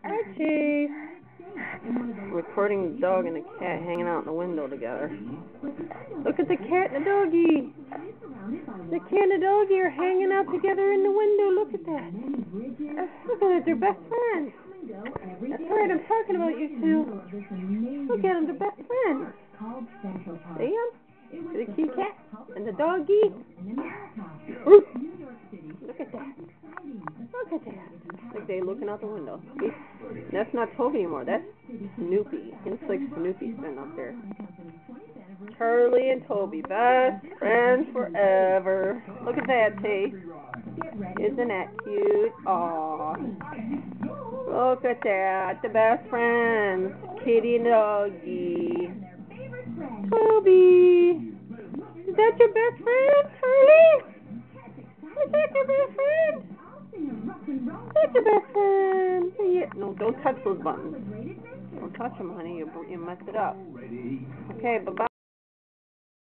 Archie! Recording the dog and the cat hanging out in the window together. Look at the cat and the doggy! The cat and the doggy are hanging out together in the window. Look at that. Look at it, they're best friends. That's right, I'm talking about you two. Look at them, they're best friends. See them? The kitty cat and the doggy. Ooh. Look at that. Look at that. Like they're looking out the window. See? That's not Toby anymore. That's Snoopy. It looks like Snoopy's been up there. Charlie and Toby, best friends forever. Look at that, T. Isn't that cute? Aww. Look at that. The best friends. Kitty and doggy. Toby. Is that your best friend, Charlie? Is that your best friend? That's your best friend. Yeah. No, don't touch those buttons. Don't touch them, honey. You mess it up. Okay, bye-bye.